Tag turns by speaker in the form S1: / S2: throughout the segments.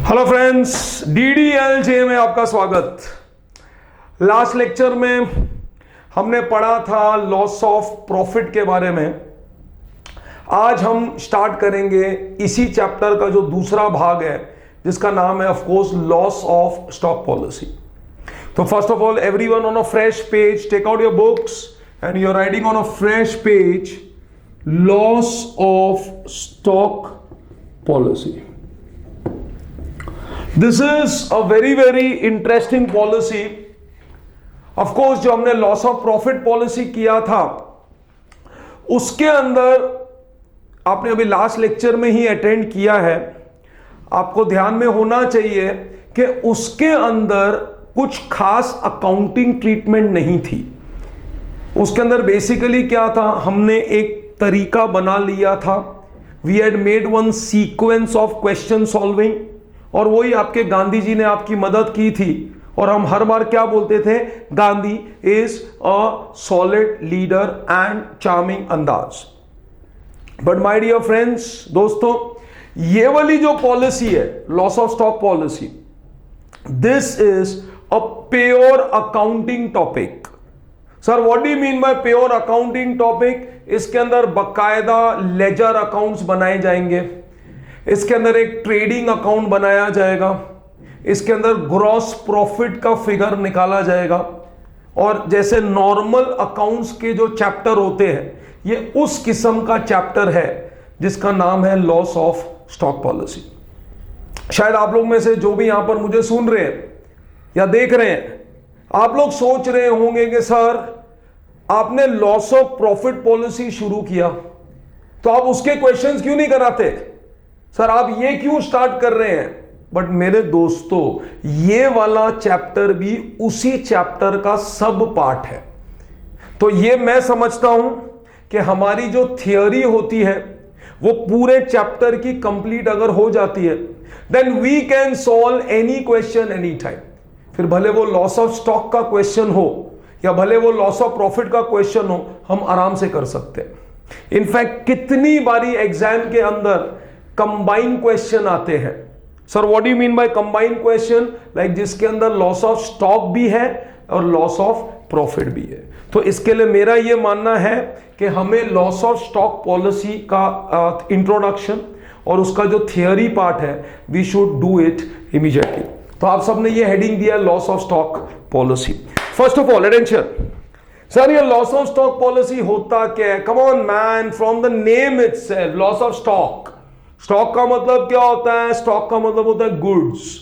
S1: Hello friends, DDLJ में आपका स्वागत। लास्ट लेक्चर में हमने पढ़ा था लॉस ऑफ प्रॉफिट के बारे में। आज हम स्टार्ट करेंगे इसी चैप्टर का जो दूसरा भाग है, जिसका नाम है of course loss of stock policy. तो first of all, everyone on a fresh page, take out your books and you are writing on a fresh page loss of stock policy. This is a very very interesting policy. Of course जो हमने loss of profit policy किया था, उसके अंदर आपने अभी last lecture में ही attend किया है। आपको ध्यान में होना चाहिए कि उसके अंदर कुछ खास अकाउंटिंग ट्रीटमेंट नहीं थी। उसके अंदर बेसिकली क्या था, हमने एक तरीका बना लिया था। We had made one sequence of question solving, और वही आपके गांधी जी ने आपकी मदद की थी। और हम हर बार क्या बोलते थे, Gandhi is a solid leader and charming अंदाज। बट माय डियर फ्रेंड्स, दोस्तों, ये वाली जो पॉलिसी है loss of stock policy, this is a pure accounting topic. Sir, what do you mean by pure accounting topic? इसके अंदर बकायदा लेजर अकाउंट्स बनाए जाएंगे, इसके अंदर एक ट्रेडिंग अकाउंट बनाया जाएगा, इसके अंदर ग्रॉस प्रॉफिट का फिगर निकाला जाएगा। और जैसे नॉर्मल अकाउंट्स के जो चैप्टर होते हैं, ये उस किस्म का चैप्टर है जिसका नाम है लॉस ऑफ स्टॉक पॉलिसी। शायद आप लोग में से जो भी यहां पर मुझे सुन रहे हैं या देख रहे हैं, आप लोग सोच रहे होंगे कि सर, आपने लॉस ऑफ प्रॉफिट पॉलिसी शुरू किया तो आप उसके क्वेश्चंस क्यों नहीं कराते? सर, आप ये क्यों स्टार्ट कर रहे हैं? बट मेरे दोस्तों, ये वाला चैप्टर भी उसी चैप्टर का सब पार्ट है। तो ये मैं समझता हूं कि हमारी जो थियोरी होती है वो पूरे चैप्टर की कंप्लीट अगर हो जाती है, then we can solve any question any time. फिर भले वो लॉस ऑफ स्टॉक का क्वेश्चन हो या भले वो लॉस ऑफ प्रॉफिट का क्वेश्चन हो, हम आराम से कर सकते हैं। इनफैक्ट कितनी बारी एग्जाम के अंदर कंबाइन क्वेश्चन आते हैं। Sir, what do you mean by combine question? Like जिसके अंदर लॉस ऑफ स्टॉक भी है और लॉस ऑफ प्रॉफिट भी है। तो इसके लिए मेरा यह मानना है कि हमें लॉस ऑफ स्टॉक पॉलिसी का इंट्रोडक्शन और उसका जो थियोरी पार्ट है, we should do it immediately. तो आप सबने ये हेडिंग दिया, loss of stock policy. First of all, attention. Sir, ये लॉस ऑफ स्टॉक पॉलिसी होता क्या है? Come on man, from the name itself, loss of stock. Stock का मतलब क्या होता है? स्टॉक का मतलब होता है गुड्स।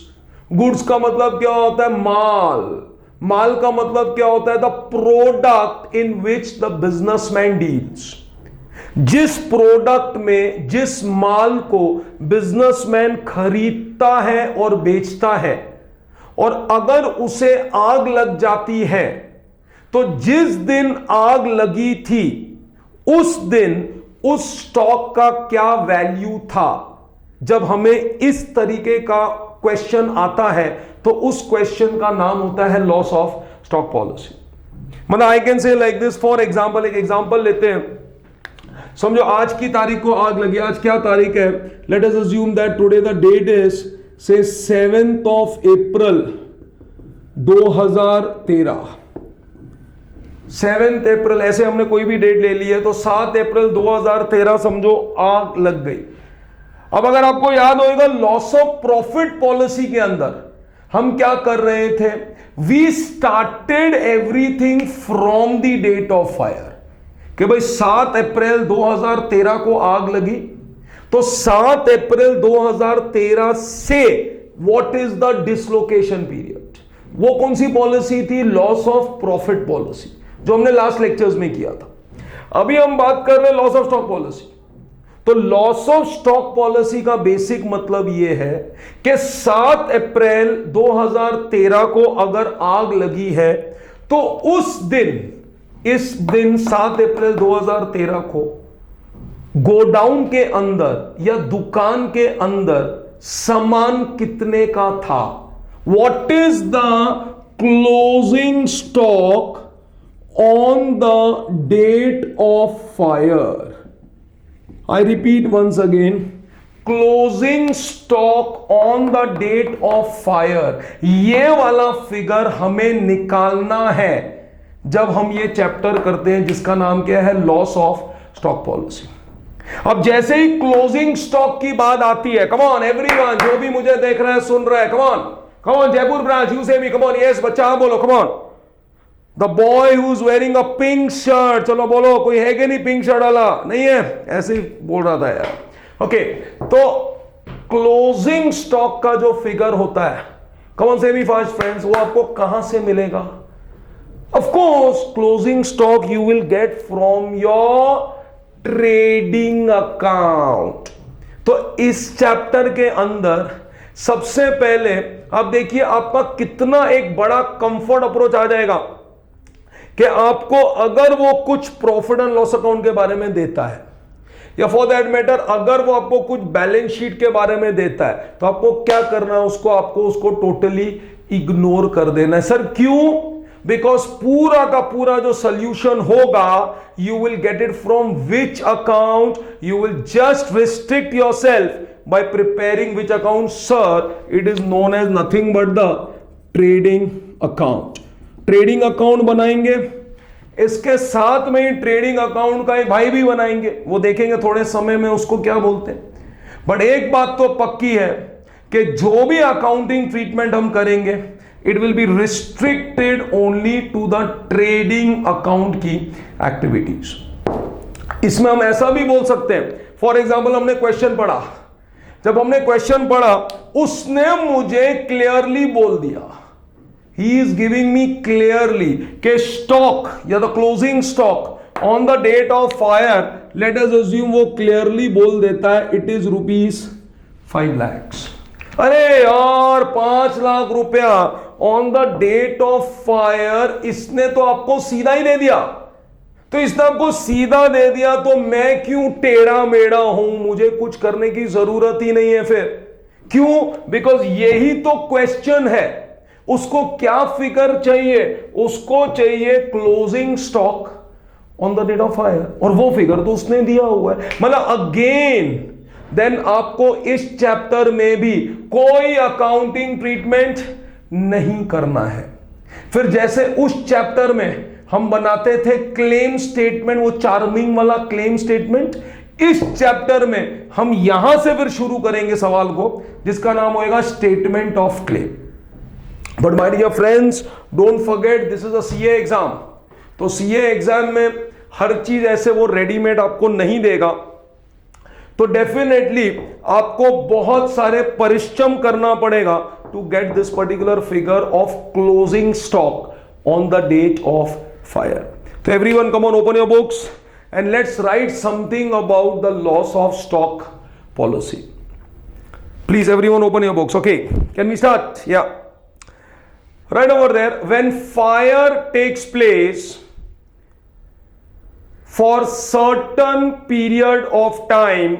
S1: गुड्स का मतलब क्या होता है? माल। माल का मतलब क्या होता है? The product in which the businessman deals. जिस प्रोडक्ट में, जिस माल को बिजनेसमैन खरीदता है और बेचता है, और अगर उसे आग लग जाती है तो जिस दिन आग लगी थी उस दिन उस स्टॉक का क्या वैल्यू था। जब हमें इस तरीके का क्वेश्चन आता है तो उस क्वेश्चन का नाम होता है लॉस ऑफ स्टॉक पॉलिसी। मतलब I can say like this, for example, एक एग्जांपल लेते हैं। समझो आज की तारीख को आग लगी। आज क्या तारीख है? Let us assume that today the date is say 7th of April 2013। 7th April, ऐसे हमने कोई भी डेट ले ली है तो 7 अप्रैल 2013 समझो आग लग गई। अब अगर आपको याद होगा, लॉस ऑफ प्रॉफिट पॉलिसी के अंदर हम क्या कर रहे थे? We started everything from the date of fire. कि भाई 7 अप्रैल 2013 को आग लगी, तो 7 अप्रैल 2013 से what is the dislocation period? वो कौन सी पॉलिसी थी? लॉस ऑफ प्रॉफिट पॉलिसी, जो हमने लास्ट लेक्चर्स में किया था। अभी हम बात कर रहे हैं लॉस ऑफ स्टॉक पॉलिसी। तो लॉस ऑफ स्टॉक पॉलिसी का बेसिक मतलब यह है कि 7 अप्रैल 2013 को अगर आग लगी है तो उस दिन, इस दिन 7 अप्रैल 2013 को गोडाउन के अंदर या दुकान के अंदर सामान कितने का था? What is the closing stock on the date of fire? I repeat once again, closing stock on the date of fire, ये वाला फिगर हमें निकालना है जब हम ये चैप्टर करते हैं जिसका नाम क्या है, लॉस ऑफ स्टॉक पॉलिसी। अब जैसे ही क्लोजिंग स्टॉक की बात आती है, कम ऑन एवरीवन, जो भी मुझे देख रहा है सुन रहा है, come on Jaipur branch, you से मी, कम ऑन, यस बच्चा हाँ बोलो, come on, the boy who is wearing a pink shirt, चलो बोलो, कोई है कि नहीं पिंक शर्ट वाला, नहीं है, ऐसे ही बोल रहा था यार। ओके, तो क्लोजिंग स्टॉक का जो फिगर होता है, कम ऑन से मी फास्ट फ्रेंड्स, वो आपको कहां से मिलेगा? Of course closing stock you will get from your trading account. तो इस चैप्टर के अंदर सबसे पहले आप देखिए आपका कितना एक बड़ा कंफर्ट अप्रोच आ जाएगा कि आपको अगर वो कुछ प्रॉफिट एंड लॉस अकाउंट के बारे में देता है, या फॉर दैट मैटर अगर वो आपको कुछ बैलेंस शीट के बारे में देता है, तो आपको क्या करना है, आपको उसको टोटली इग्नोर कर देना है। सर क्यों? बिकॉज पूरा का पूरा जो सोल्यूशन होगा, you will get it from which account, you will just restrict yourself by preparing which account, sir it is known as nothing but the trading account. Trading account बनाएंगे, इसके साथ में ही trading account का एक भाई भी बनाएंगे, वो देखेंगे थोड़े समय में उसको क्या बोलते हैं। बट एक बात तो पक्की है कि जो भी अकाउंटिंग ट्रीटमेंट हम करेंगे, it will be restricted only to the trading account की एक्टिविटीज। इसमें हम ऐसा भी बोल सकते हैं, फॉर एग्जाम्पल हमने क्वेश्चन पढ़ा, जब हमने क्वेश्चन पढ़ा उसने मुझे क्लियरली बोल दिया, he is giving me clearly कि स्टॉक या the closing stock on the date of fire, let us assume वो क्लियरली बोल देता है इट इज ₹5 lakhs। अरे यार 5 लाख रुपया on the date of fire, इसने तो आपको सीधा ही दे दिया। तो इसने आपको सीधा दे दिया तो मैं क्यों टेढ़ा मेढ़ा हूं, मुझे कुछ करने की जरूरत ही नहीं है। फिर क्यों? बिकॉज यही तो क्वेश्चन है। उसको क्या फिगर चाहिए? उसको चाहिए closing stock on the date of fire, और वो फिगर तो उसने दिया हुआ है। मतलब अगेन देन आपको इस चैप्टर में भी कोई अकाउंटिंग ट्रीटमेंट नहीं करना है। फिर जैसे उस चैप्टर में हम बनाते थे क्लेम स्टेटमेंट, वो चार्मिंग वाला क्लेम स्टेटमेंट, इस चैप्टर में हम यहां से फिर शुरू करेंगे सवाल को, जिसका नाम होगा statement of claim. But my dear friends, don't forget this is a CA exam. तो सीए एग्जाम में हर चीज ऐसे वो रेडीमेड आपको नहीं देगा, तो डेफिनेटली आपको बहुत सारे परिश्रम करना पड़ेगा to get this particular figure of closing stock on the date of fire. तो everyone come on, open your books and let's write something about the loss of stock policy. Please everyone open your books. Okay, can we start? Yeah, right over there. When fire takes place for certain period of time,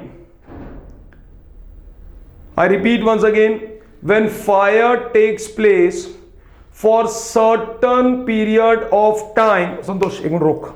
S1: I repeat once again, when fire takes place for certain period of time, संतोष एक minute रोक।